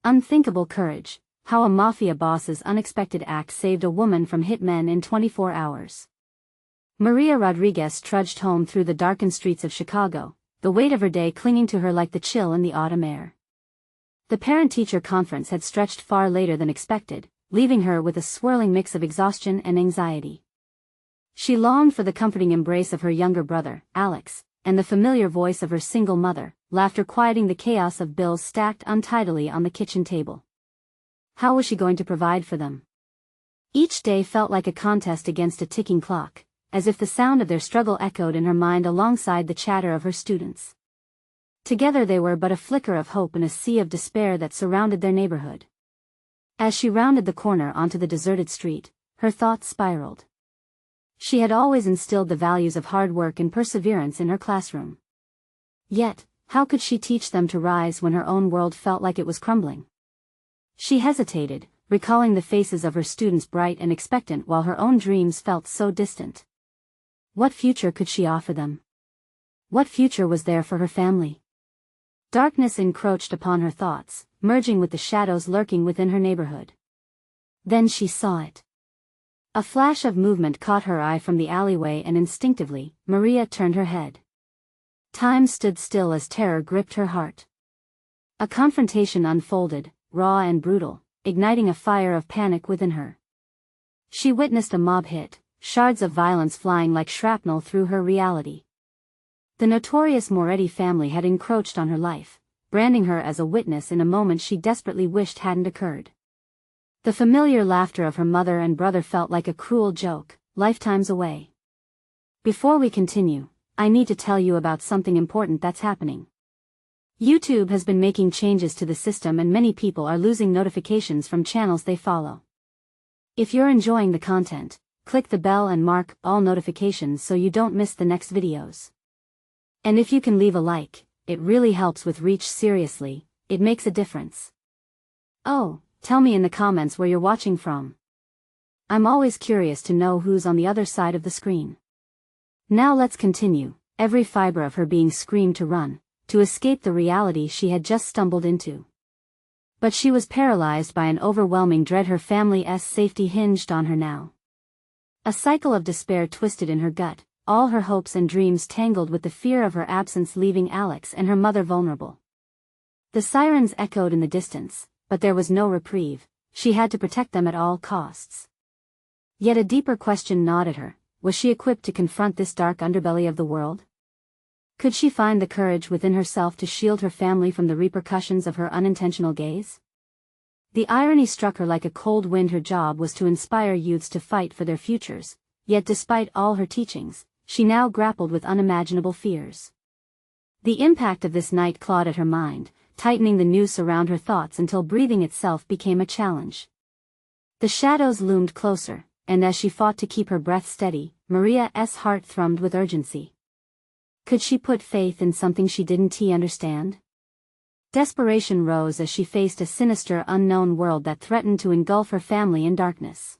Unthinkable courage, how a mafia boss's unexpected act saved a woman from hitmen in 24 hours. Maria Rodriguez trudged home through the darkened streets of Chicago, the weight of her day clinging to her like the chill in the autumn air. The parent-teacher conference had stretched far later than expected, leaving her with a swirling mix of exhaustion and anxiety. She longed for the comforting embrace of her younger brother, Alex, and the familiar voice of her single mother, laughter quieting the chaos of bills stacked untidily on the kitchen table. How was she going to provide for them? Each day felt like a contest against a ticking clock, as if the sound of their struggle echoed in her mind alongside the chatter of her students. Together they were but a flicker of hope in a sea of despair that surrounded their neighborhood. As she rounded the corner onto the deserted street, her thoughts spiraled. She had always instilled the values of hard work and perseverance in her classroom. Yet, how could she teach them to rise when her own world felt like it was crumbling? She hesitated, recalling the faces of her students bright and expectant while her own dreams felt so distant. What future could she offer them? What future was there for her family? Darkness encroached upon her thoughts, merging with the shadows lurking within her neighborhood. Then she saw it. A flash of movement caught her eye from the alleyway and instinctively, Maria turned her head. Time stood still as terror gripped her heart. A confrontation unfolded, raw and brutal, igniting a fire of panic within her. She witnessed a mob hit, shards of violence flying like shrapnel through her reality. The notorious Moretti family had encroached on her life, branding her as a witness in a moment she desperately wished hadn't occurred. The familiar laughter of her mother and brother felt like a cruel joke, lifetimes away. Before we continue, I need to tell you about something important that's happening. YouTube has been making changes to the system and many people are losing notifications from channels they follow. If you're enjoying the content, click the bell and mark all notifications so you don't miss the next videos. And if you can leave a like, it really helps with reach. Seriously, it makes a difference. Oh, tell me in the comments where you're watching from. I'm always curious to know who's on the other side of the screen. Now let's continue. Every fiber of her being screamed to run, to escape the reality she had just stumbled into. But she was paralyzed by an overwhelming dread. Her family's safety hinged on her now. A cycle of despair twisted in her gut, all her hopes and dreams tangled with the fear of her absence, leaving Alex and her mother vulnerable. The sirens echoed in the distance, but there was no reprieve. She had to protect them at all costs. Yet a deeper question gnawed at her. Was she equipped to confront this dark underbelly of the world? Could she find the courage within herself to shield her family from the repercussions of her unintentional gaze? The irony struck her like a cold wind. Her job was to inspire youths to fight for their futures, yet despite all her teachings, she now grappled with unimaginable fears. The impact of this night clawed at her mind, tightening the noose around her thoughts until breathing itself became a challenge. The shadows loomed closer, and as she fought to keep her breath steady, Maria's heart thrummed with urgency. Could she put faith in something she didn't understand? Desperation rose as she faced a sinister unknown world that threatened to engulf her family in darkness.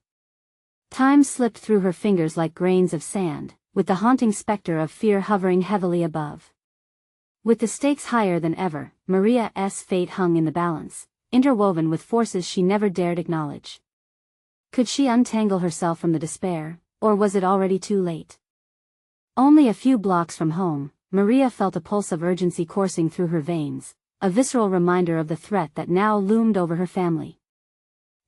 Time slipped through her fingers like grains of sand, with the haunting specter of fear hovering heavily above. With the stakes higher than ever, Maria's fate hung in the balance, interwoven with forces she never dared acknowledge. Could she untangle herself from the despair, or was it already too late? Only a few blocks from home, Maria felt a pulse of urgency coursing through her veins, a visceral reminder of the threat that now loomed over her family.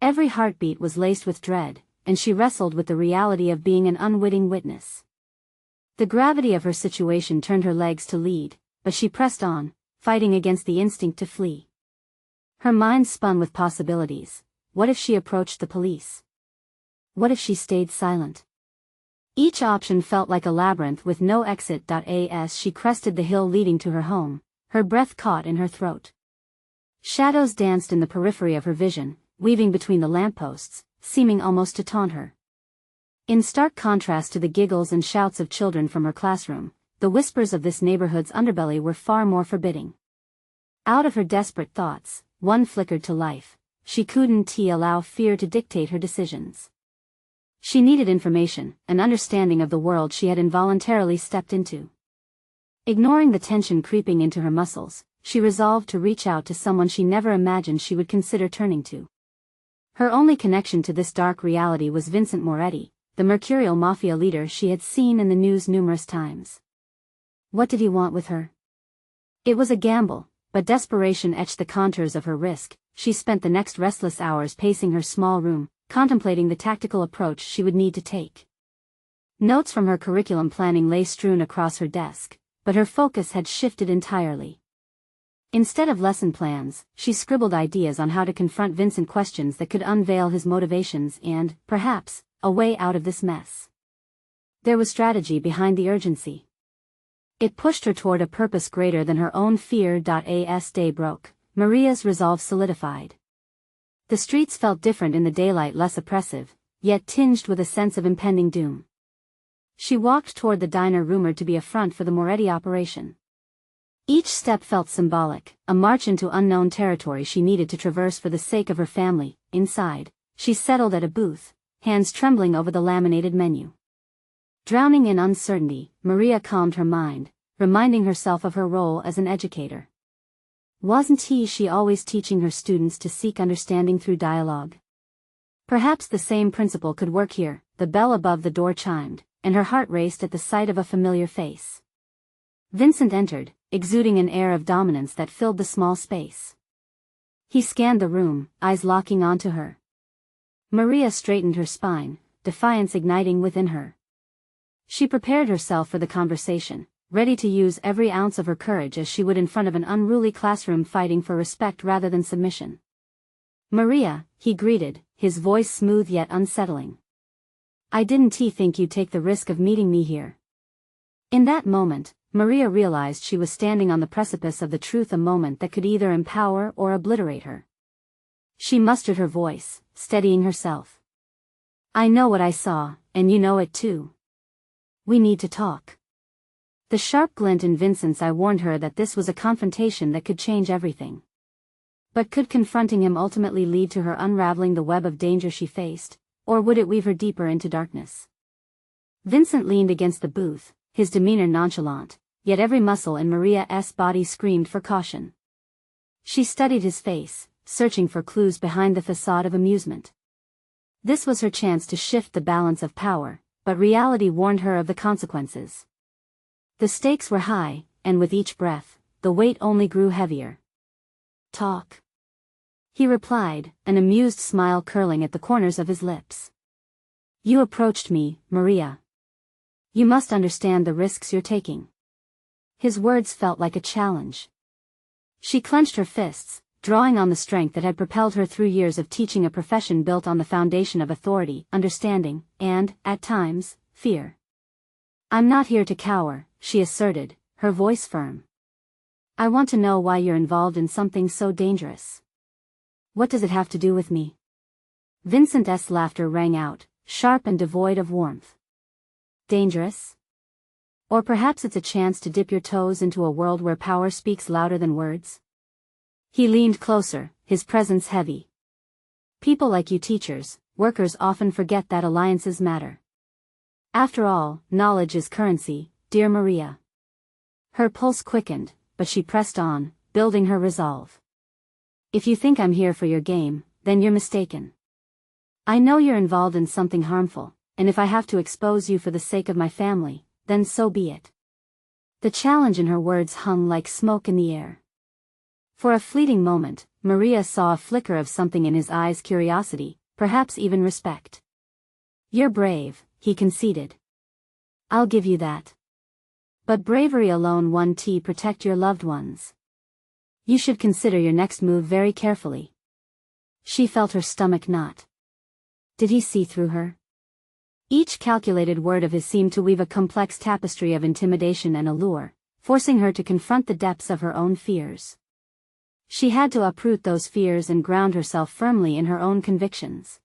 Every heartbeat was laced with dread, and she wrestled with the reality of being an unwitting witness. The gravity of her situation turned her legs to lead, but she pressed on, fighting against the instinct to flee. Her mind spun with possibilities. What if she approached the police? What if she stayed silent? Each option felt like a labyrinth with no exit. As she crested the hill leading to her home, her breath caught in her throat. Shadows danced in the periphery of her vision, weaving between the lampposts, seeming almost to taunt her. In stark contrast to the giggles and shouts of children from her classroom, the whispers of this neighborhood's underbelly were far more forbidding. Out of her desperate thoughts, one flickered to life. She couldn't allow fear to dictate her decisions. She needed information, an understanding of the world she had involuntarily stepped into. Ignoring the tension creeping into her muscles, she resolved to reach out to someone she never imagined she would consider turning to. Her only connection to this dark reality was Vincent Moretti, the mercurial Mafia leader she had seen in the news numerous times. What did he want with her? It was a gamble, but desperation etched the contours of her risk. She spent the next restless hours pacing her small room, contemplating the tactical approach she would need to take. Notes from her curriculum planning lay strewn across her desk, but her focus had shifted entirely. Instead of lesson plans, she scribbled ideas on how to confront Vincent, questions that could unveil his motivations and, perhaps, a way out of this mess. There was strategy behind the urgency. It pushed her toward a purpose greater than her own fear. As day broke, Maria's resolve solidified. The streets felt different in the daylight, less oppressive, yet tinged with a sense of impending doom. She walked toward the diner rumored to be a front for the Moretti operation. Each step felt symbolic, a march into unknown territory she needed to traverse for the sake of her family. Inside, she settled at a booth, hands trembling over the laminated menu. Drowning in uncertainty, Maria calmed her mind, reminding herself of her role as an educator. Wasn't she always teaching her students to seek understanding through dialogue? Perhaps the same principle could work here. The bell above the door chimed, and her heart raced at the sight of a familiar face. Vincent entered, exuding an air of dominance that filled the small space. He scanned the room, eyes locking onto her. Maria straightened her spine, defiance igniting within her. She prepared herself for the conversation, ready to use every ounce of her courage as she would in front of an unruly classroom, fighting for respect rather than submission. "Maria," he greeted, his voice smooth yet unsettling. "I didn't think you'd take the risk of meeting me here." In that moment, Maria realized she was standing on the precipice of the truth, a moment that could either empower or obliterate her. She mustered her voice, steadying herself. "I know what I saw, and you know it too. We need to talk." The sharp glint in Vincent's eye warned her that this was a confrontation that could change everything. But could confronting him ultimately lead to her unraveling the web of danger she faced, or would it weave her deeper into darkness? Vincent leaned against the booth, his demeanor nonchalant, yet every muscle in Maria's body screamed for caution. She studied his face, searching for clues behind the facade of amusement. This was her chance to shift the balance of power, but reality warned her of the consequences. The stakes were high, and with each breath, the weight only grew heavier. "Talk," he replied, an amused smile curling at the corners of his lips. "You approached me, Maria. You must understand the risks you're taking." His words felt like a challenge. She clenched her fists, drawing on the strength that had propelled her through years of teaching, a profession built on the foundation of authority, understanding, and, at times, fear. "I'm not here to cower," she asserted, her voice firm. "I want to know why you're involved in something so dangerous." "What does it have to do with me?" Vincent's laughter rang out, sharp and devoid of warmth. "Dangerous? Or perhaps it's a chance to dip your toes into a world where power speaks louder than words?" He leaned closer, his presence heavy. "People like you, teachers, workers, often forget that alliances matter. After all, knowledge is currency, dear Maria." Her pulse quickened, but she pressed on, building her resolve. "If you think I'm here for your game, then you're mistaken. I know you're involved in something harmful, and if I have to expose you for the sake of my family, then so be it." The challenge in her words hung like smoke in the air. For a fleeting moment, Maria saw a flicker of something in his eyes, curiosity, perhaps even respect. "You're brave," he conceded. "I'll give you that. But bravery alone won't protect your loved ones. You should consider your next move very carefully." She felt her stomach knot. Did he see through her? Each calculated word of his seemed to weave a complex tapestry of intimidation and allure, forcing her to confront the depths of her own fears. She had to uproot those fears and ground herself firmly in her own convictions.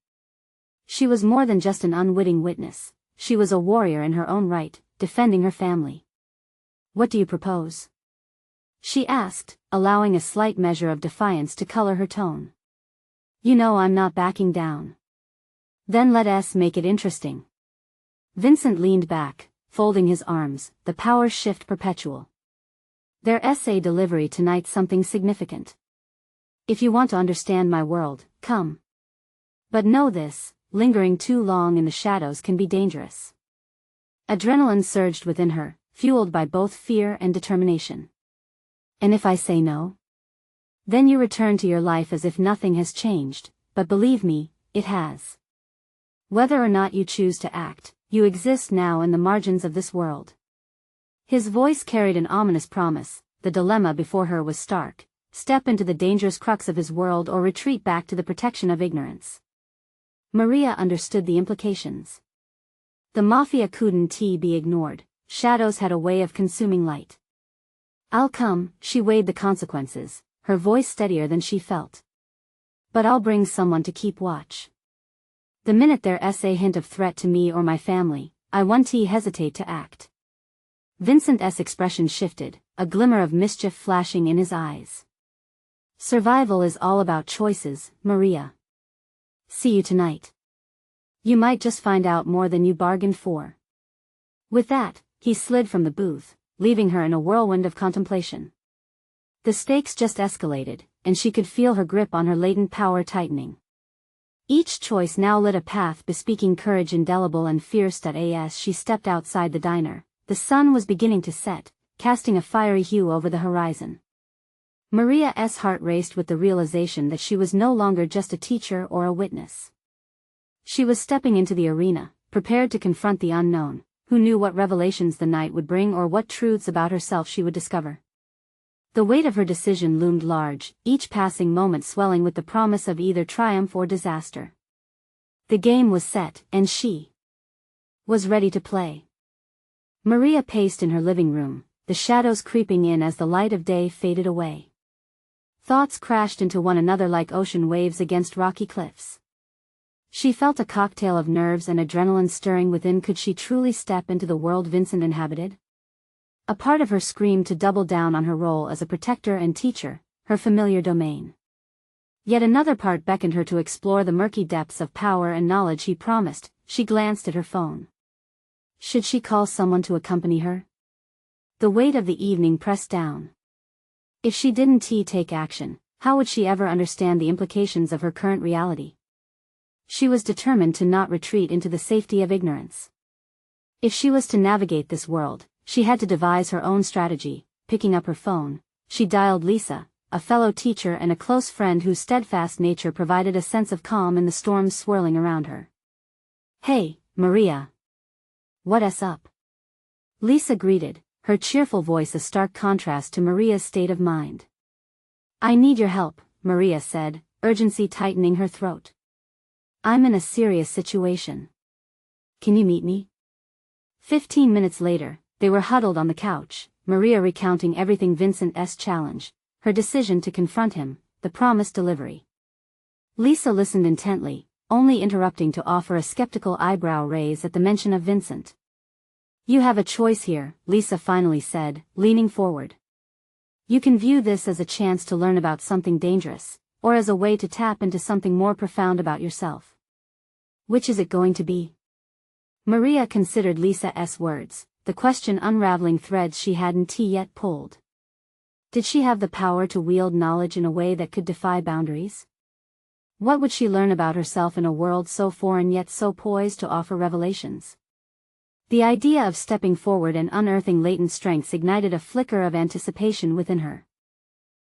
She was more than just an unwitting witness, she was a warrior in her own right, defending her family. "What do you propose?" she asked, allowing a slight measure of defiance to color her tone. "You know I'm not backing down." "Then let us make it interesting." Vincent leaned back, folding his arms, the power shift perpetual. Their essay delivery tonight's something significant. If you want to understand my world, come. But know this, lingering too long in the shadows can be dangerous. Adrenaline surged within her, fueled by both fear and determination. And if I say no? Then you return to your life as if nothing has changed, but believe me, it has. Whether or not you choose to act, you exist now in the margins of this world. His voice carried an ominous promise. The dilemma before her was stark: step into the dangerous crux of his world or retreat back to the protection of ignorance. Maria understood the implications. The Mafia couldn't be ignored. Shadows had a way of consuming light. I'll come, she weighed the consequences, her voice steadier than she felt. But I'll bring someone to keep watch. The minute there is a hint of threat to me or my family, I won't hesitate to act. Vincent's expression shifted, a glimmer of mischief flashing in his eyes. Survival is all about choices, Maria. See you tonight. You might just find out more than you bargained for. With that, he slid from the booth, leaving her in a whirlwind of contemplation. The stakes just escalated, and she could feel her grip on her latent power tightening. Each choice now lit a path bespeaking courage indelible and fierce. As she stepped outside the diner, the sun was beginning to set, casting a fiery hue over the horizon. Maria's heart raced with the realization that she was no longer just a teacher or a witness. She was stepping into the arena, prepared to confront the unknown. Who knew what revelations the night would bring or what truths about herself she would discover? The weight of her decision loomed large, each passing moment swelling with the promise of either triumph or disaster. The game was set, and she was ready to play. Maria paced in her living room, the shadows creeping in as the light of day faded away. Thoughts crashed into one another like ocean waves against rocky cliffs. She felt a cocktail of nerves and adrenaline stirring within. Could she truly step into the world Vincent inhabited? A part of her screamed to double down on her role as a protector and teacher, her familiar domain. Yet another part beckoned her to explore the murky depths of power and knowledge he promised. She glanced at her phone. Should she call someone to accompany her? The weight of the evening pressed down. If she didn't take action, how would she ever understand the implications of her current reality? She was determined to not retreat into the safety of ignorance. If she was to navigate this world, she had to devise her own strategy. Picking up her phone, she dialed Lisa, a fellow teacher and a close friend whose steadfast nature provided a sense of calm in the storms swirling around her. Hey, Maria. What's up? Lisa greeted, her cheerful voice a stark contrast to Maria's state of mind. I need your help, Maria said, urgency tightening her throat. I'm in a serious situation. Can you meet me? 15 minutes later, they were huddled on the couch, Maria recounting everything: Vincent's challenge, her decision to confront him, the promised delivery. Lisa listened intently, only interrupting to offer a skeptical eyebrow raise at the mention of Vincent. You have a choice here, Lisa finally said, leaning forward. You can view this as a chance to learn about something dangerous, or as a way to tap into something more profound about yourself. Which is it going to be? Maria considered Lisa's words, the question unraveling threads she hadn't yet pulled. Did she have the power to wield knowledge in a way that could defy boundaries? What would she learn about herself in a world so foreign yet so poised to offer revelations? The idea of stepping forward and unearthing latent strengths ignited a flicker of anticipation within her.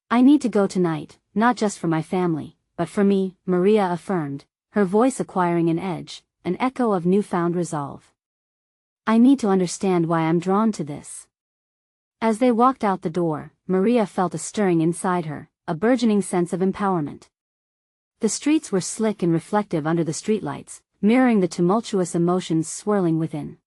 I need to go tonight, not just for my family, but for me, Maria affirmed, her voice acquiring an edge, an echo of newfound resolve. I need to understand why I'm drawn to this. As they walked out the door, Maria felt a stirring inside her, a burgeoning sense of empowerment. The streets were slick and reflective under the streetlights, mirroring the tumultuous emotions swirling within.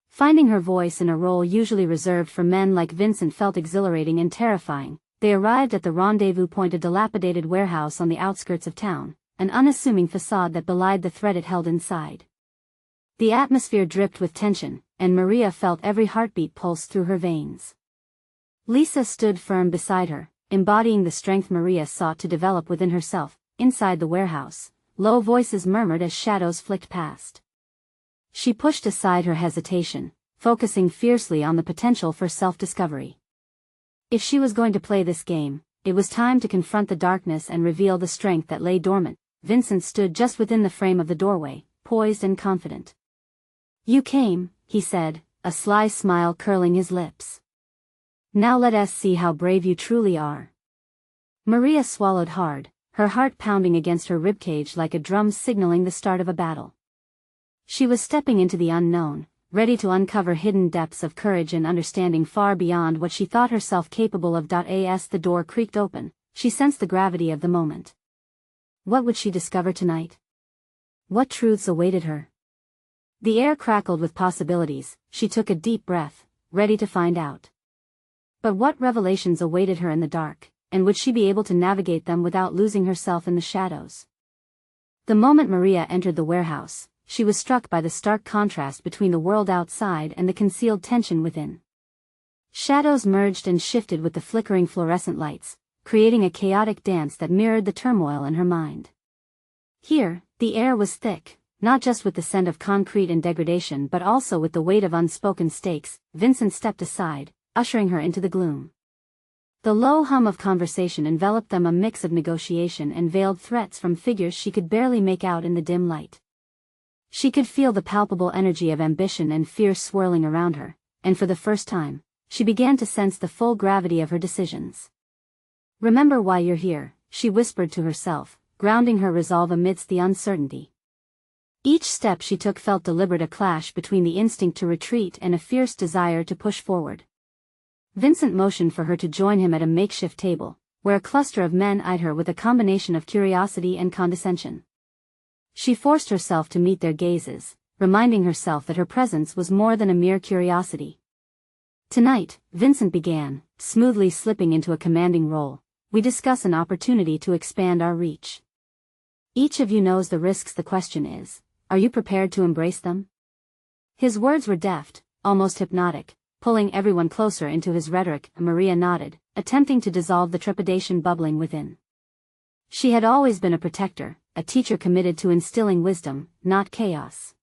Finding her voice in a role usually reserved for men like Vincent felt exhilarating and terrifying. They arrived at the rendezvous point, a dilapidated warehouse on the outskirts of town, an unassuming facade that belied the threat it held inside. The atmosphere dripped with tension, and Maria felt every heartbeat pulse through her veins. Lisa stood firm beside her, embodying the strength Maria sought to develop within herself. Inside the warehouse, low voices murmured as shadows flicked past. She pushed aside her hesitation, focusing fiercely on the potential for self-discovery. If she was going to play this game, it was time to confront the darkness and reveal the strength that lay dormant. Vincent stood just within the frame of the doorway, poised and confident. "You came," he said, a sly smile curling his lips. "Now let us see how brave you truly are." Maria swallowed hard, her heart pounding against her ribcage like a drum signaling the start of a battle. She was stepping into the unknown, ready to uncover hidden depths of courage and understanding far beyond what she thought herself capable of. As the door creaked open, she sensed the gravity of the moment. What would she discover tonight? What truths awaited her? The air crackled with possibilities. She took a deep breath, ready to find out. But what revelations awaited her in the dark, and would she be able to navigate them without losing herself in the shadows? The moment Maria entered the warehouse, she was struck by the stark contrast between the world outside and the concealed tension within. Shadows merged and shifted with the flickering fluorescent lights, creating a chaotic dance that mirrored the turmoil in her mind. Here, the air was thick, not just with the scent of concrete and degradation but also with the weight of unspoken stakes. Vincent stepped aside, ushering her into the gloom. The low hum of conversation enveloped them, a mix of negotiation and veiled threats from figures she could barely make out in the dim light. She could feel the palpable energy of ambition and fear swirling around her, and for the first time, she began to sense the full gravity of her decisions. "Remember why you're here," she whispered to herself, grounding her resolve amidst the uncertainty. Each step she took felt deliberate, a clash between the instinct to retreat and a fierce desire to push forward. Vincent motioned for her to join him at a makeshift table, where a cluster of men eyed her with a combination of curiosity and condescension. She forced herself to meet their gazes, reminding herself that her presence was more than a mere curiosity. "Tonight," Vincent began, smoothly slipping into a commanding role, "we discuss an opportunity to expand our reach. Each of you knows the risks. The question is, are you prepared to embrace them?" His words were deft, almost hypnotic, pulling everyone closer into his rhetoric. Maria nodded, attempting to dissolve the trepidation bubbling within. She had always been a protector, a teacher committed to instilling wisdom, not chaos.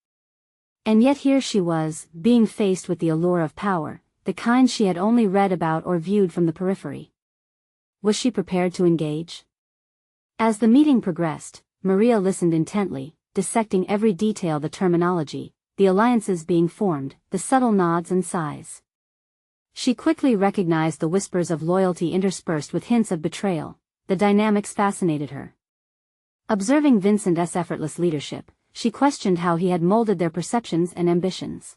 And yet here she was, being faced with the allure of power, the kind she had only read about or viewed from the periphery. Was she prepared to engage? As the meeting progressed, Maria listened intently, dissecting every detail, the terminology, the alliances being formed, the subtle nods and sighs. She quickly recognized the whispers of loyalty interspersed with hints of betrayal. The dynamics fascinated her. Observing Vincent's effortless leadership, she questioned how he had molded their perceptions and ambitions.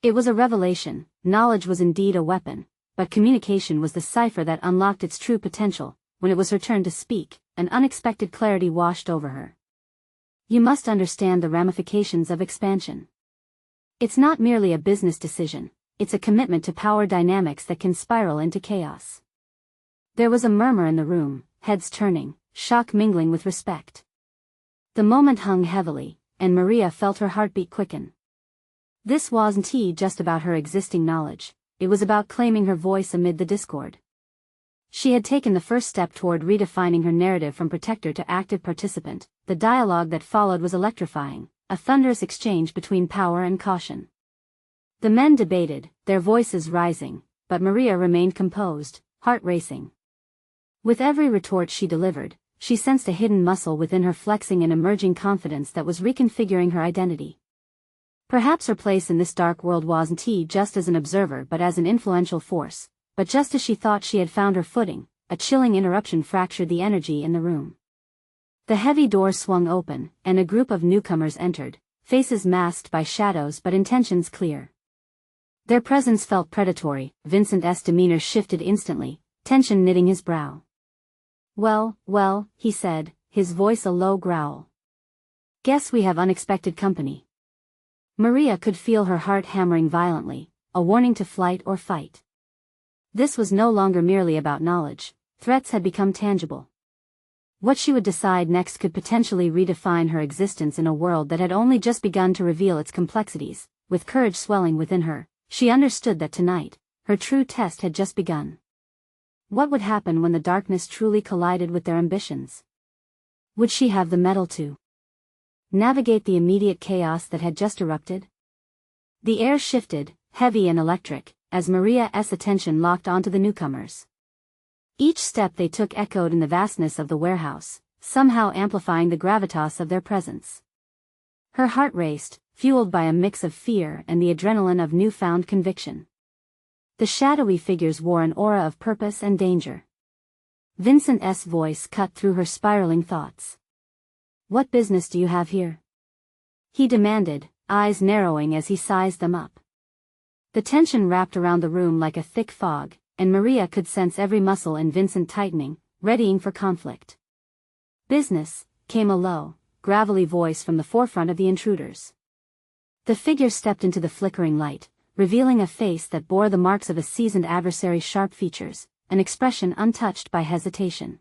It was a revelation. Knowledge was indeed a weapon, but communication was the cipher that unlocked its true potential. When it was her turn to speak, an unexpected clarity washed over her. "You must understand the ramifications of expansion. It's not merely a business decision, it's a commitment to power dynamics that can spiral into chaos." There was a murmur in the room, heads turning, shock mingling with respect. The moment hung heavily, and Maria felt her heartbeat quicken. This wasn't just about her existing knowledge, it was about claiming her voice amid the discord. She had taken the first step toward redefining her narrative from protector to active participant. The dialogue that followed was electrifying, a thunderous exchange between power and caution. The men debated, their voices rising, but Maria remained composed, heart racing. With every retort she delivered, she sensed a hidden muscle within her flexing an emerging confidence that was reconfiguring her identity. Perhaps her place in this dark world wasn't just as an observer but as an influential force, but just as she thought she had found her footing, a chilling interruption fractured the energy in the room. The heavy door swung open, and a group of newcomers entered, faces masked by shadows but intentions clear. Their presence felt predatory. Vincent's demeanor shifted instantly, tension knitting his brow. Well, he said, his voice a low growl. "Guess we have unexpected company." Maria could feel her heart hammering violently, a warning to flight or fight. This was no longer merely about knowledge, threats had become tangible. What she would decide next could potentially redefine her existence in a world that had only just begun to reveal its complexities. With courage swelling within her, she understood that tonight, her true test had just begun. What would happen when the darkness truly collided with their ambitions? Would she have the mettle to navigate the immediate chaos that had just erupted? The air shifted, heavy and electric, as Maria's attention locked onto the newcomers. Each step they took echoed in the vastness of the warehouse, somehow amplifying the gravitas of their presence. Her heart raced, fueled by a mix of fear and the adrenaline of newfound conviction. The shadowy figures wore an aura of purpose and danger. Vincent's voice cut through her spiraling thoughts. "What business do you have here?" he demanded, eyes narrowing as he sized them up. The tension wrapped around the room like a thick fog, and Maria could sense every muscle in Vincent tightening, readying for conflict. "Business," came a low, gravelly voice from the forefront of the intruders. The figure stepped into the flickering light, revealing a face that bore the marks of a seasoned adversary's sharp features, an expression untouched by hesitation.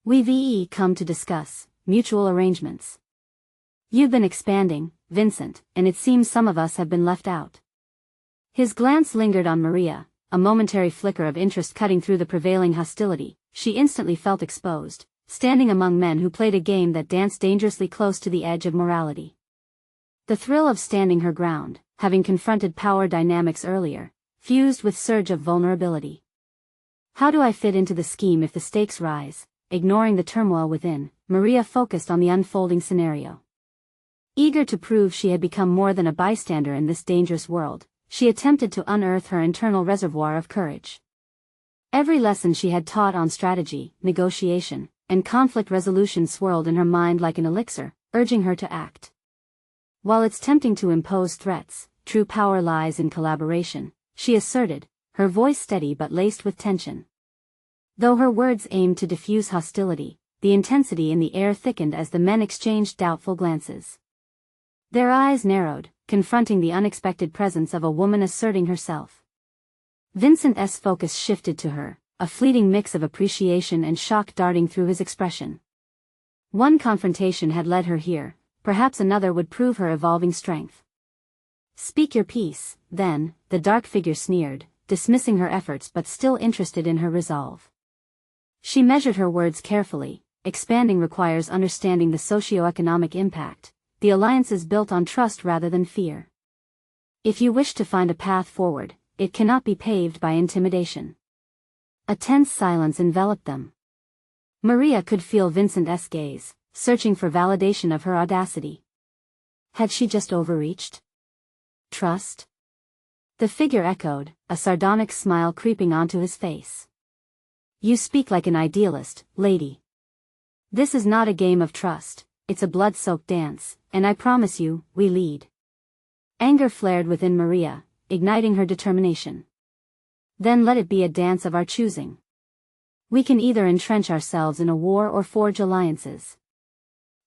"We've come to discuss mutual arrangements. You've been expanding, Vincent, and it seems some of us have been left out." His glance lingered on Maria, a momentary flicker of interest cutting through the prevailing hostility. She instantly felt exposed, standing among men who played a game that danced dangerously close to the edge of morality. The thrill of standing her ground, having confronted power dynamics earlier, fused with surge of vulnerability. How do I fit into the scheme if the stakes rise? Ignoring the turmoil within, Maria focused on the unfolding scenario. Eager to prove she had become more than a bystander in this dangerous world, she attempted to unearth her internal reservoir of courage. Every lesson she had taught on strategy, negotiation, and conflict resolution swirled in her mind like an elixir, urging her to act. While it's tempting to impose threats, true power lies in collaboration, she asserted, her voice steady but laced with tension. Though her words aimed to diffuse hostility, the intensity in the air thickened as the men exchanged doubtful glances. Their eyes narrowed, confronting the unexpected presence of a woman asserting herself. Vincent's focus shifted to her, a fleeting mix of appreciation and shock darting through his expression. One confrontation had led her here, perhaps another would prove her evolving strength. "Speak your piece, then," the dark figure sneered, dismissing her efforts but still interested in her resolve. She measured her words carefully. Expanding requires understanding the socio-economic impact, the alliances built on trust rather than fear. If you wish to find a path forward, it cannot be paved by intimidation. A tense silence enveloped them. Maria could feel Vincent's gaze, searching for validation of her audacity. Had she just overreached? Trust? The figure echoed, a sardonic smile creeping onto his face. "You speak like an idealist, lady. This is not a game of trust, it's a blood-soaked dance, and I promise you, we lead." Anger flared within Maria, igniting her determination. "Then let it be a dance of our choosing. We can either entrench ourselves in a war or forge alliances.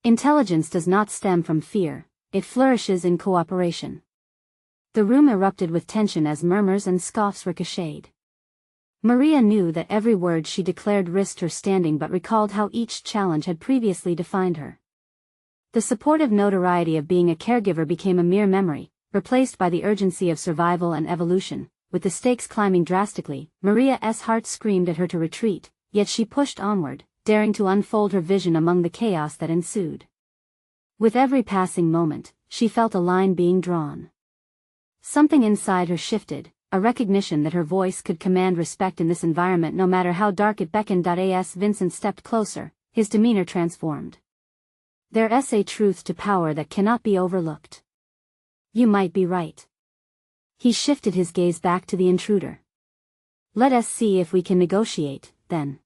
Intelligence does not stem from fear, it flourishes in cooperation." The room erupted with tension as murmurs and scoffs ricocheted. Maria knew that every word she declared risked her standing but recalled how each challenge had previously defined her. The supportive notoriety of being a caregiver became a mere memory, replaced by the urgency of survival and evolution. With the stakes climbing drastically, Maria's heart screamed at her to retreat, yet she pushed onward, daring to unfold her vision among the chaos that ensued. With every passing moment, she felt a line being drawn. Something inside her shifted, a recognition that her voice could command respect in this environment no matter how dark it beckoned. As Vincent stepped closer, his demeanor transformed. "There's a truth to power that cannot be overlooked. You might be right." He shifted his gaze back to the intruder. "Let us see if we can negotiate, then."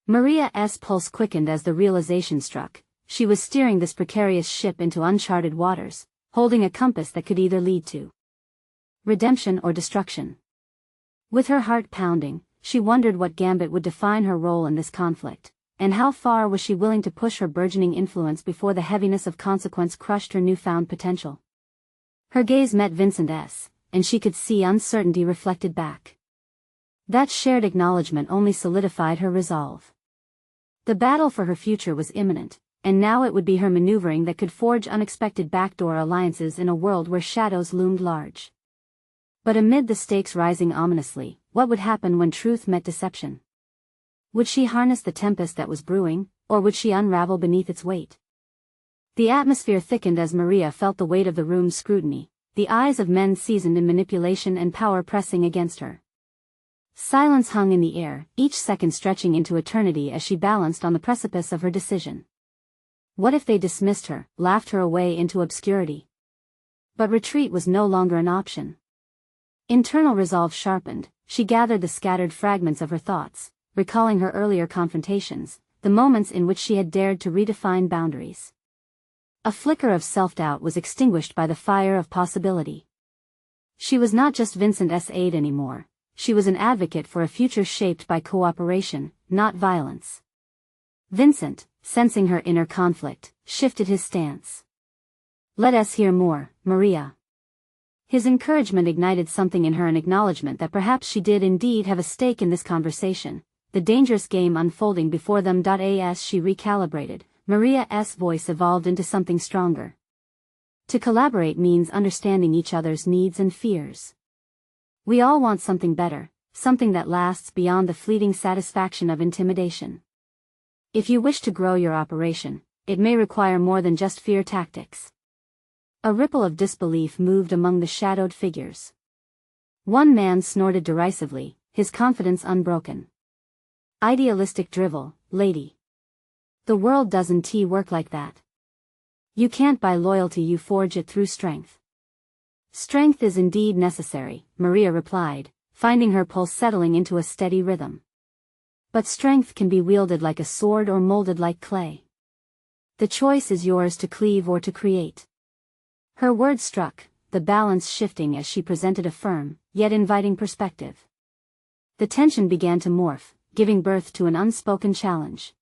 Maria's pulse quickened as the realization struck. She was steering this precarious ship into uncharted waters, holding a compass that could either lead to redemption or destruction. With her heart pounding, she wondered what gambit would define her role in this conflict, and how far was she willing to push her burgeoning influence before the heaviness of consequence crushed her newfound potential. Her gaze met Vincent's, and she could see uncertainty reflected back. That shared acknowledgement only solidified her resolve. The battle for her future was imminent, and now it would be her maneuvering that could forge unexpected backdoor alliances in a world where shadows loomed large. But amid the stakes rising ominously, what would happen when truth met deception? Would she harness the tempest that was brewing, or would she unravel beneath its weight? The atmosphere thickened as Maria felt the weight of the room's scrutiny, the eyes of men seasoned in manipulation and power pressing against her. Silence hung in the air, each second stretching into eternity as she balanced on the precipice of her decision. What if they dismissed her, laughed her away into obscurity? But retreat was no longer an option. Internal resolve sharpened, she gathered the scattered fragments of her thoughts, recalling her earlier confrontations, the moments in which she had dared to redefine boundaries. A flicker of self-doubt was extinguished by the fire of possibility. She was not just Vincent's aide anymore, she was an advocate for a future shaped by cooperation, not violence. Vincent, sensing her inner conflict, shifted his stance. "Let us hear more, Maria." His encouragement ignited something in her, an acknowledgement that perhaps she did indeed have a stake in this conversation, the dangerous game unfolding before them. As she recalibrated, Maria's voice evolved into something stronger. To collaborate means understanding each other's needs and fears. We all want something better, something that lasts beyond the fleeting satisfaction of intimidation. If you wish to grow your operation, it may require more than just fear tactics. A ripple of disbelief moved among the shadowed figures. One man snorted derisively, his confidence unbroken. "Idealistic drivel, lady. The world doesn't work like that. You can't buy loyalty, you forge it through strength." "Strength is indeed necessary," Maria replied, finding her pulse settling into a steady rhythm. "But strength can be wielded like a sword or molded like clay. The choice is yours to cleave or to create." Her words struck, the balance shifting as she presented a firm, yet inviting perspective. The tension began to morph, giving birth to an unspoken challenge.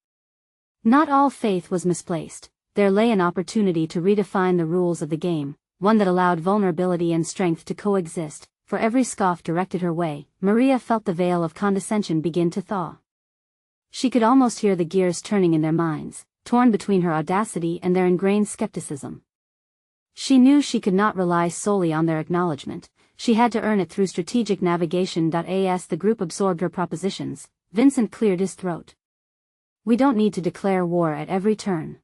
Not all faith was misplaced, there lay an opportunity to redefine the rules of the game, one that allowed vulnerability and strength to coexist. For every scoff directed her way, Maria felt the veil of condescension begin to thaw. She could almost hear the gears turning in their minds, torn between her audacity and their ingrained skepticism. She knew she could not rely solely on their acknowledgement, she had to earn it through strategic navigation. As the group absorbed her propositions, Vincent cleared his throat. "We don't need to declare war at every turn.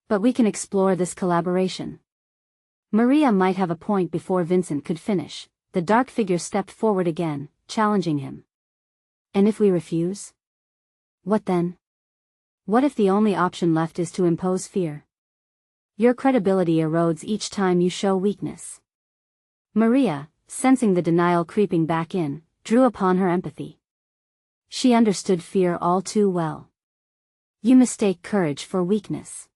But we can explore this collaboration." Maria might have a point before Vincent could finish. The dark figure stepped forward again, challenging him. "And if we refuse? What then? What if the only option left is to impose fear? Your credibility erodes each time you show weakness." Maria, sensing the denial creeping back in, drew upon her empathy. She understood fear all too well. "You mistake courage for weakness.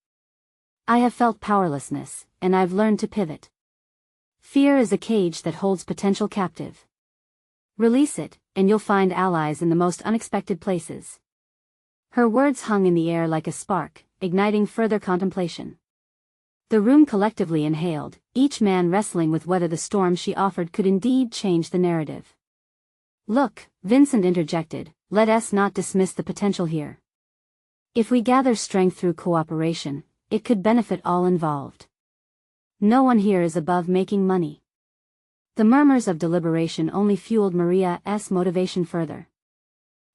I have felt powerlessness, and I've learned to pivot. Fear is a cage that holds potential captive. Release it, and you'll find allies in the most unexpected places." Her words hung in the air like a spark, igniting further contemplation. The room collectively inhaled, each man wrestling with whether the storm she offered could indeed change the narrative. "Look," Vincent interjected, "let us not dismiss the potential here. If we gather strength through cooperation, it could benefit all involved. No one here is above making money." The murmurs of deliberation only fueled Maria's motivation further.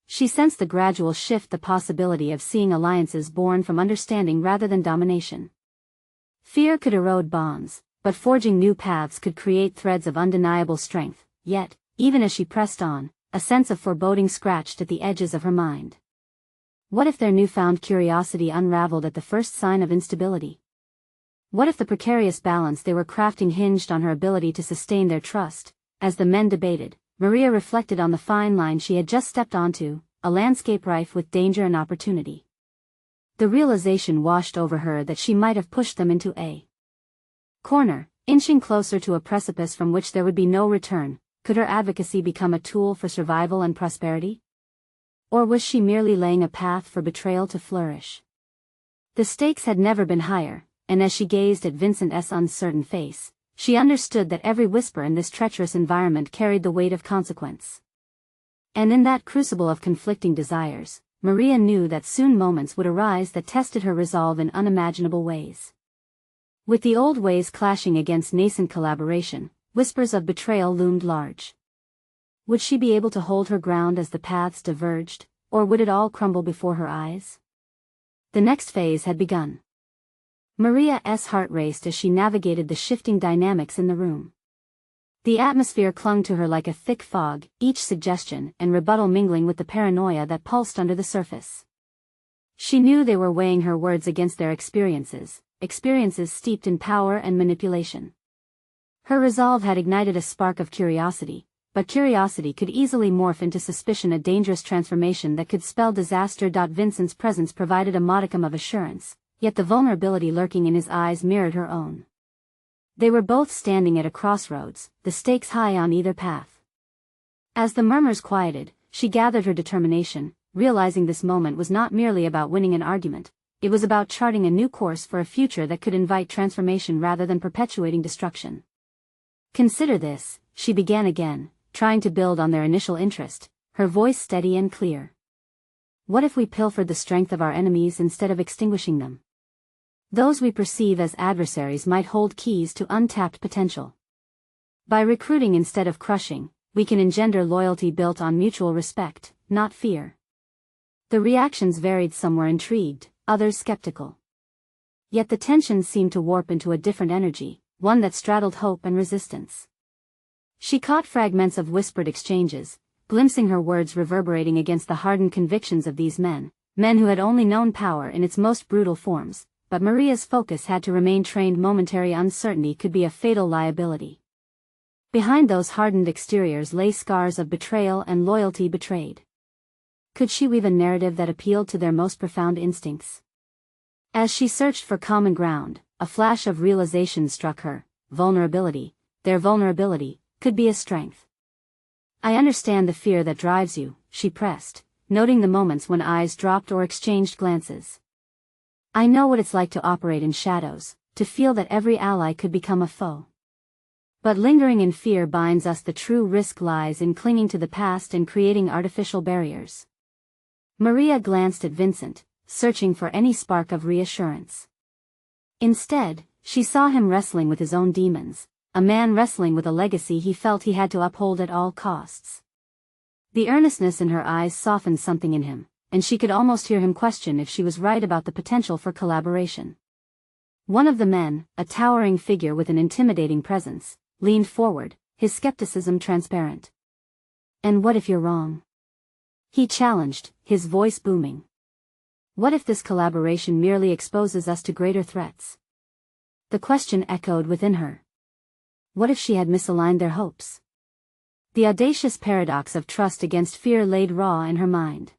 She sensed the gradual shift, the possibility of seeing alliances born from understanding rather than domination. Fear could erode bonds, but forging new paths could create threads of undeniable strength. Yet, even as she pressed on, a sense of foreboding scratched at the edges of her mind. What if their newfound curiosity unraveled at the first sign of instability? What if the precarious balance they were crafting hinged on her ability to sustain their trust? As the men debated, Maria reflected on the fine line she had just stepped onto, a landscape rife with danger and opportunity. The realization washed over her that she might have pushed them into a corner, inching closer to a precipice from which there would be no return. Could her advocacy become a tool for survival and prosperity? Or was she merely laying a path for betrayal to flourish? The stakes had never been higher, and as she gazed at Vincent's uncertain face, she understood that every whisper in this treacherous environment carried the weight of consequence. And in that crucible of conflicting desires, Maria knew that soon moments would arise that tested her resolve in unimaginable ways. With the old ways clashing against nascent collaboration, whispers of betrayal loomed large. Would she be able to hold her ground as the paths diverged, or would it all crumble before her eyes? The next phase had begun. Maria's heart raced as she navigated the shifting dynamics in the room. The atmosphere clung to her like a thick fog, each suggestion and rebuttal mingling with the paranoia that pulsed under the surface. She knew they were weighing her words against their experiences steeped in power and manipulation. Her resolve had ignited a spark of curiosity, but curiosity could easily morph into suspicion, a dangerous transformation that could spell disaster. Vincent's presence provided a modicum of assurance, yet the vulnerability lurking in his eyes mirrored her own. They were both standing at a crossroads, the stakes high on either path. As the murmurs quieted, she gathered her determination, realizing this moment was not merely about winning an argument, it was about charting a new course for a future that could invite transformation rather than perpetuating destruction. "Consider this," she began again, trying to build on their initial interest, her voice steady and clear. "What if we pilfered the strength of our enemies instead of extinguishing them? Those we perceive as adversaries might hold keys to untapped potential. By recruiting instead of crushing, we can engender loyalty built on mutual respect, not fear." The reactions varied, some were intrigued, others skeptical. Yet the tension seemed to warp into a different energy, one that straddled hope and resistance. She caught fragments of whispered exchanges, glimpsing her words reverberating against the hardened convictions of these men who had only known power in its most brutal forms. But Maria's focus had to remain trained. Momentary uncertainty could be a fatal liability. Behind those hardened exteriors lay scars of betrayal and loyalty betrayed. Could she weave a narrative that appealed to their most profound instincts? As she searched for common ground, a flash of realization struck her: their vulnerability, could be a strength. "I understand the fear that drives you," she pressed, noting the moments when eyes dropped or exchanged glances. "I know what it's like to operate in shadows, to feel that every ally could become a foe. But lingering in fear binds us. The true risk lies in clinging to the past and creating artificial barriers." Maria glanced at Vincent, searching for any spark of reassurance. Instead, she saw him wrestling with his own demons, a man wrestling with a legacy he felt he had to uphold at all costs. The earnestness in her eyes softened something in him, and she could almost hear him question if she was right about the potential for collaboration. One of the men, a towering figure with an intimidating presence, leaned forward, his skepticism transparent. "And what if you're wrong?" he challenged, his voice booming. "What if this collaboration merely exposes us to greater threats?" The question echoed within her. What if she had misaligned their hopes? The audacious paradox of trust against fear laid raw in her mind.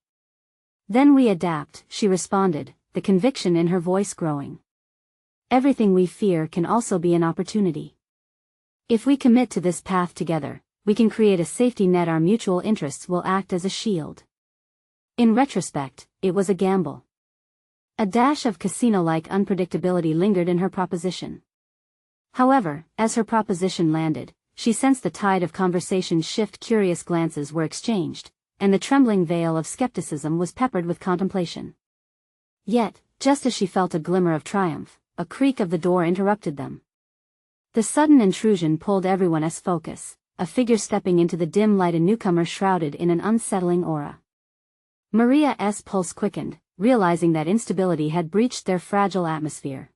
"Then we adapt," she responded, the conviction in her voice growing. "Everything we fear can also be an opportunity. If we commit to this path together, we can create a safety net. Our mutual interests will act as a shield." In retrospect, it was a gamble. A dash of casino-like unpredictability lingered in her proposition. However, as her proposition landed, she sensed the tide of conversation shift. Curious glances were exchanged, and the trembling veil of skepticism was peppered with contemplation. Yet, just as she felt a glimmer of triumph, a creak of the door interrupted them. The sudden intrusion pulled everyone's focus, a figure stepping into the dim light, a newcomer shrouded in an unsettling aura. Maria's pulse quickened, realizing that instability had breached their fragile atmosphere.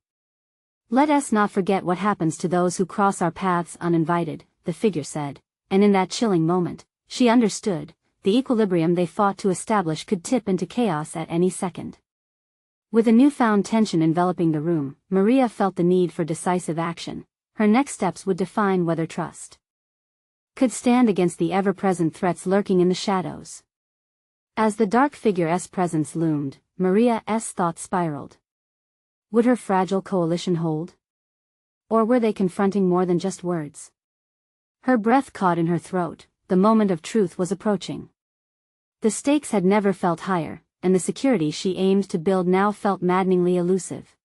"Let us not forget what happens to those who cross our paths uninvited," the figure said, and in that chilling moment, she understood. The equilibrium they fought to establish could tip into chaos at any second. With a newfound tension enveloping the room, Maria felt the need for decisive action. Her next steps would define whether trust could stand against the ever-present threats lurking in the shadows. As the dark figure's presence loomed, Maria's thoughts spiraled. Would her fragile coalition hold? Or were they confronting more than just words? Her breath caught in her throat. The moment of truth was approaching. The stakes had never felt higher, and the security she aimed to build now felt maddeningly elusive.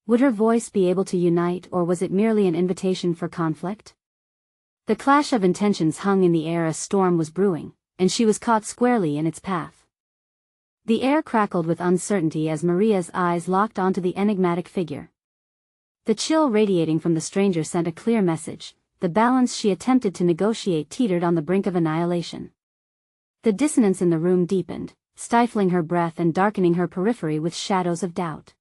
Would her voice be able to unite, or was it merely an invitation for conflict? The clash of intentions hung in the air. A storm was brewing, and she was caught squarely in its path. The air crackled with uncertainty as Maria's eyes locked onto the enigmatic figure. The chill radiating from the stranger sent a clear message: the balance she attempted to negotiate teetered on the brink of annihilation. The dissonance in the room deepened, stifling her breath and darkening her periphery with shadows of doubt.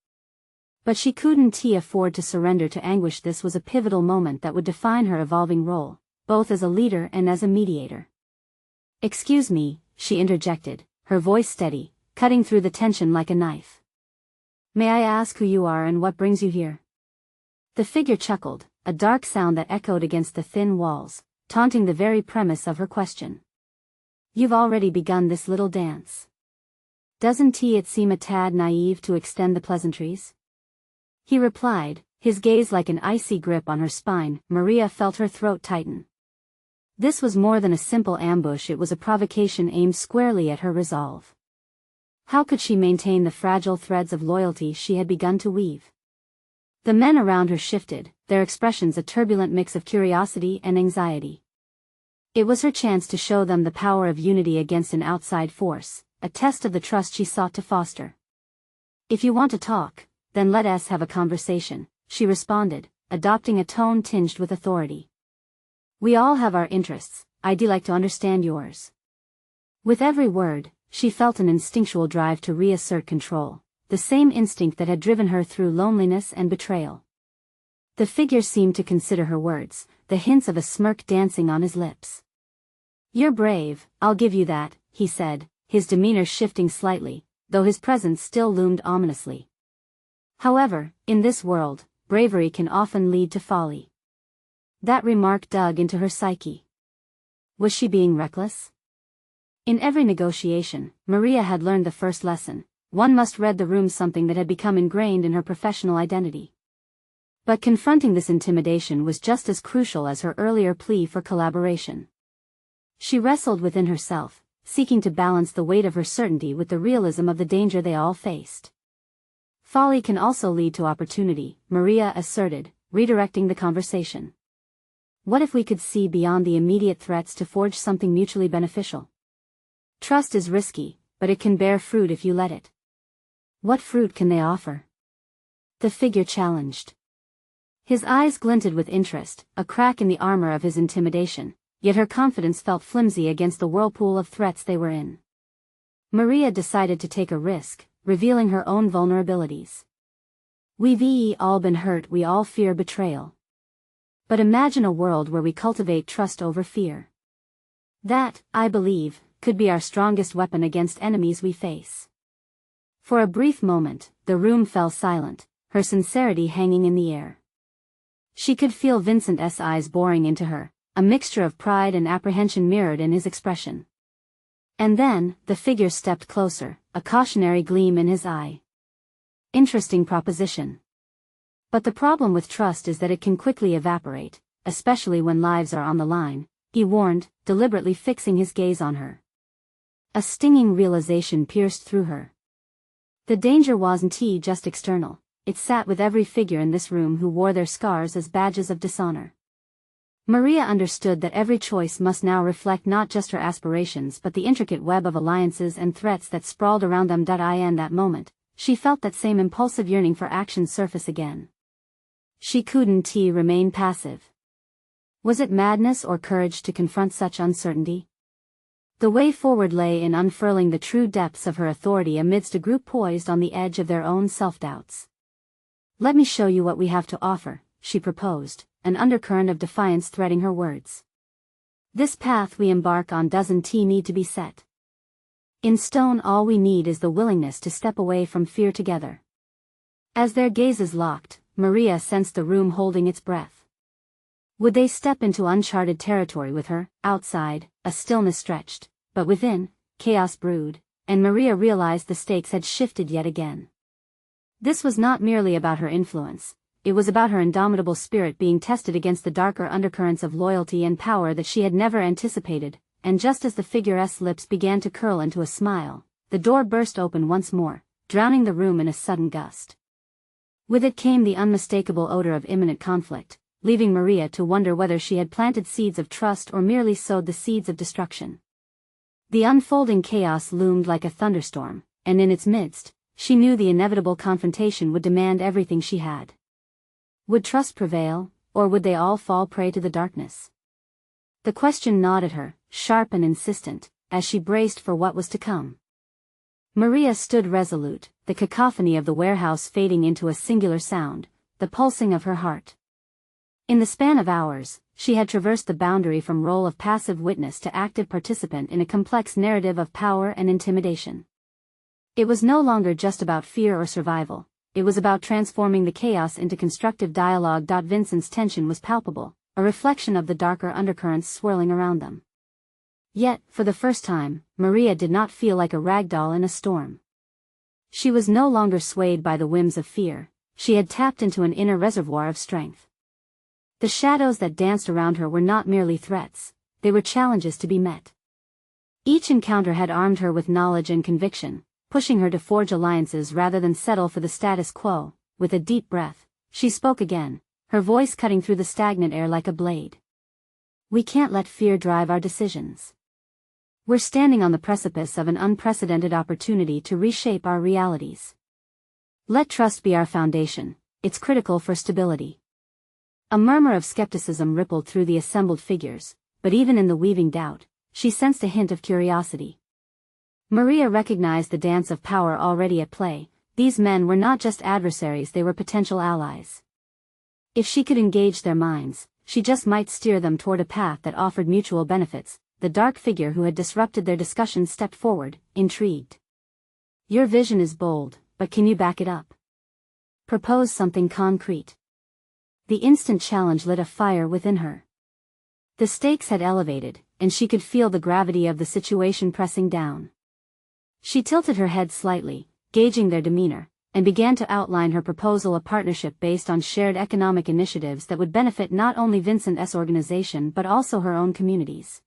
But she couldn't afford to surrender to anguish. This was a pivotal moment that would define her evolving role, both as a leader and as a mediator. "Excuse me," she interjected, her voice steady, cutting through the tension like a knife. "May I ask who you are and what brings you here?" The figure chuckled, a dark sound that echoed against the thin walls, taunting the very premise of her question. "You've already begun this little dance. Doesn't it seem a tad naive to extend the pleasantries?" He replied, his gaze like an icy grip on her spine. Maria felt her throat tighten. This was more than a simple ambush, it was a provocation aimed squarely at her resolve. How could she maintain the fragile threads of loyalty she had begun to weave? The men around her shifted, their expressions a turbulent mix of curiosity and anxiety. It was her chance to show them the power of unity against an outside force, a test of the trust she sought to foster. "If you want to talk, then let us have a conversation," she responded, adopting a tone tinged with authority. "We all have our interests, I'd like to understand yours." With every word, she felt an instinctual drive to reassert control, the same instinct that had driven her through loneliness and betrayal. The figure seemed to consider her words, the hints of a smirk dancing on his lips. "You're brave, I'll give you that," he said, his demeanor shifting slightly, though his presence still loomed ominously. "However, in this world, bravery can often lead to folly." That remark dug into her psyche. Was she being reckless? In every negotiation, Maria had learned the first lesson: one must read the room, something that had become ingrained in her professional identity. But confronting this intimidation was just as crucial as her earlier plea for collaboration. She wrestled within herself, seeking to balance the weight of her certainty with the realism of the danger they all faced. "Folly can also lead to opportunity," Maria asserted, redirecting the conversation. "What if we could see beyond the immediate threats to forge something mutually beneficial? Trust is risky, but it can bear fruit if you let it." "What fruit can they offer?" the figure challenged. His eyes glinted with interest, a crack in the armor of his intimidation, yet her confidence felt flimsy against the whirlpool of threats they were in. Maria decided to take a risk, revealing her own vulnerabilities. "We've all been hurt, we all fear betrayal. But imagine a world where we cultivate trust over fear. That, I believe, could be our strongest weapon against enemies we face." For a brief moment, the room fell silent, her sincerity hanging in the air. She could feel Vincent's eyes boring into her, a mixture of pride and apprehension mirrored in his expression. And then, the figure stepped closer, a cautionary gleam in his eye. "Interesting proposition. But the problem with trust is that it can quickly evaporate, especially when lives are on the line," he warned, deliberately fixing his gaze on her. A stinging realization pierced through her. The danger wasn't just external, it sat with every figure in this room who wore their scars as badges of dishonor. Maria understood that every choice must now reflect not just her aspirations but the intricate web of alliances and threats that sprawled around them. In that moment, she felt that same impulsive yearning for action surface again. She couldn't remain passive. Was it madness or courage to confront such uncertainty? The way forward lay in unfurling the true depths of her authority amidst a group poised on the edge of their own self-doubts. "Let me show you what we have to offer," she proposed, an undercurrent of defiance threading her words. "This path we embark on doesn't need to be set in stone, all we need is the willingness to step away from fear together." As their gazes locked, Maria sensed the room holding its breath. Would they step into uncharted territory with her? Outside, a stillness stretched, but within, chaos brewed, and Maria realized the stakes had shifted yet again. This was not merely about her influence, it was about her indomitable spirit being tested against the darker undercurrents of loyalty and power that she had never anticipated, and just as the figure's lips began to curl into a smile, the door burst open once more, drowning the room in a sudden gust. With it came the unmistakable odor of imminent conflict, leaving Maria to wonder whether she had planted seeds of trust or merely sowed the seeds of destruction. The unfolding chaos loomed like a thunderstorm, and in its midst, she knew the inevitable confrontation would demand everything she had. Would trust prevail, or would they all fall prey to the darkness? The question gnawed at her, sharp and insistent, as she braced for what was to come. Maria stood resolute, the cacophony of the warehouse fading into a singular sound, the pulsing of her heart. In the span of hours, she had traversed the boundary from role of passive witness to active participant in a complex narrative of power and intimidation. It was no longer just about fear or survival, it was about transforming the chaos into constructive dialogue. Vincent's tension was palpable, a reflection of the darker undercurrents swirling around them. Yet, for the first time, Maria did not feel like a ragdoll in a storm. She was no longer swayed by the whims of fear, she had tapped into an inner reservoir of strength. The shadows that danced around her were not merely threats, they were challenges to be met. Each encounter had armed her with knowledge and conviction, pushing her to forge alliances rather than settle for the status quo. With a deep breath, she spoke again, her voice cutting through the stagnant air like a blade. We can't let fear drive our decisions. We're standing on the precipice of an unprecedented opportunity to reshape our realities. Let trust be our foundation, it's critical for stability. A murmur of skepticism rippled through the assembled figures, but even in the weaving doubt, she sensed a hint of curiosity. Maria recognized the dance of power already at play. These men were not just adversaries, they were potential allies. If she could engage their minds, she just might steer them toward a path that offered mutual benefits. The dark figure who had disrupted their discussion stepped forward, intrigued. Your vision is bold, but can you back it up? Propose something concrete. The instant challenge lit a fire within her. The stakes had elevated, and she could feel the gravity of the situation pressing down. She tilted her head slightly, gauging their demeanor, and began to outline her proposal, a partnership based on shared economic initiatives that would benefit not only Vincent's organization but also her own communities.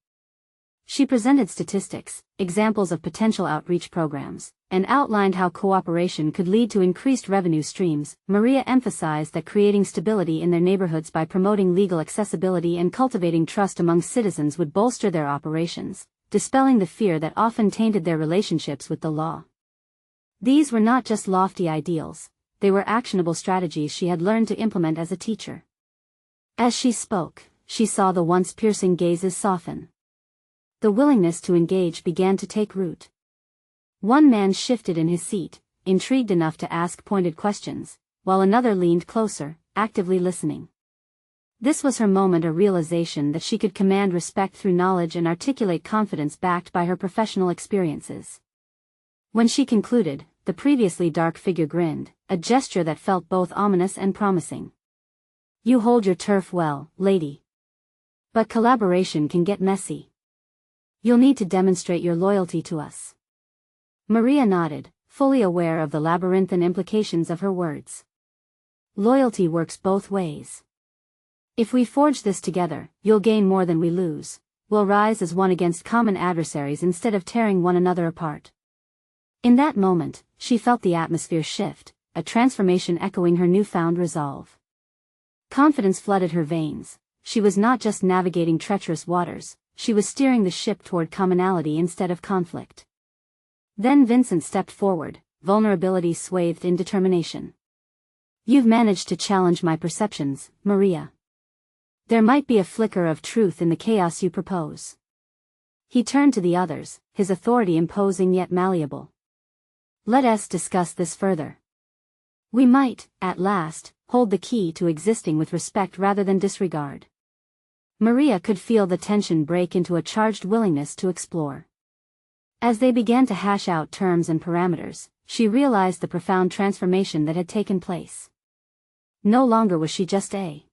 She presented statistics, examples of potential outreach programs, and outlined how cooperation could lead to increased revenue streams. Maria emphasized that creating stability in their neighborhoods by promoting legal accessibility and cultivating trust among citizens would bolster their operations, dispelling the fear that often tainted their relationships with the law. These were not just lofty ideals, they were actionable strategies she had learned to implement as a teacher. As she spoke, she saw the once piercing gazes soften. The willingness to engage began to take root. One man shifted in his seat, intrigued enough to ask pointed questions, while another leaned closer, actively listening. This was her moment, a realization that she could command respect through knowledge and articulate confidence backed by her professional experiences. When she concluded, the previously dark figure grinned, a gesture that felt both ominous and promising. You hold your turf well, lady. But collaboration can get messy. You'll need to demonstrate your loyalty to us. Maria nodded, fully aware of the labyrinthine implications of her words. Loyalty works both ways. If we forge this together, you'll gain more than we lose. We'll rise as one against common adversaries instead of tearing one another apart. In that moment, she felt the atmosphere shift, a transformation echoing her newfound resolve. Confidence flooded her veins. She was not just navigating treacherous waters, she was steering the ship toward commonality instead of conflict. Then Vincent stepped forward, vulnerability swathed in determination. You've managed to challenge my perceptions, Maria. There might be a flicker of truth in the chaos you propose. He turned to the others, his authority imposing yet malleable. Let us discuss this further. We might, at last, hold the key to existing with respect rather than disregard. Maria could feel the tension break into a charged willingness to explore. As they began to hash out terms and parameters, she realized the profound transformation that had taken place. No longer was she just a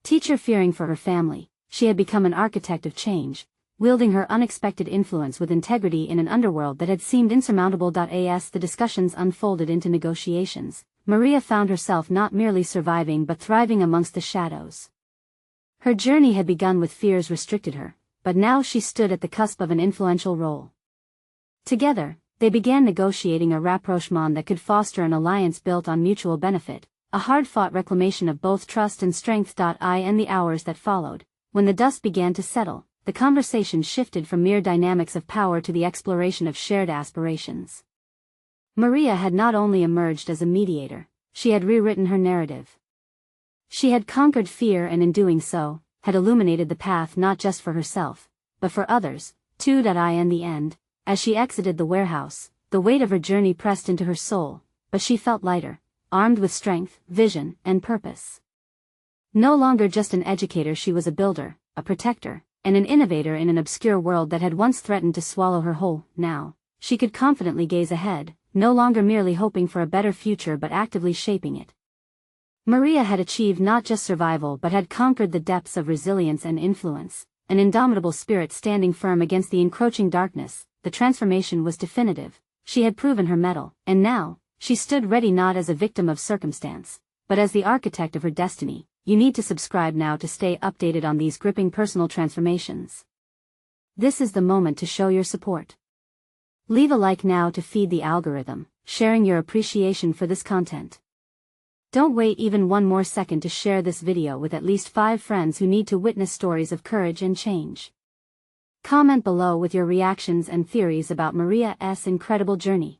teacher fearing for her family, she had become an architect of change, wielding her unexpected influence with integrity in an underworld that had seemed insurmountable. As the discussions unfolded into negotiations, Maria found herself not merely surviving but thriving amongst the shadows. Her journey had begun with fears restricted her, but now she stood at the cusp of an influential role. Together, they began negotiating a rapprochement that could foster an alliance built on mutual benefit, a hard-fought reclamation of both trust and strength. In the hours that followed, when the dust began to settle, the conversation shifted from mere dynamics of power to the exploration of shared aspirations. Maria had not only emerged as a mediator, she had rewritten her narrative. She had conquered fear and in doing so, had illuminated the path not just for herself, but for others, too. In the end, as she exited the warehouse, the weight of her journey pressed into her soul, but she felt lighter, armed with strength, vision, and purpose. No longer just an educator, she was a builder, a protector, and an innovator in an obscure world that had once threatened to swallow her whole. Now, she could confidently gaze ahead, no longer merely hoping for a better future but actively shaping it. Maria had achieved not just survival but had conquered the depths of resilience and influence, an indomitable spirit standing firm against the encroaching darkness. The transformation was definitive. She had proven her mettle, and now, she stood ready not as a victim of circumstance, but as the architect of her destiny. You need to subscribe now to stay updated on these gripping personal transformations. This is the moment to show your support. Leave a like now to feed the algorithm, sharing your appreciation for this content. Don't wait even one more second to share this video with at least 5 friends who need to witness stories of courage and change. Comment below with your reactions and theories about Maria's incredible journey.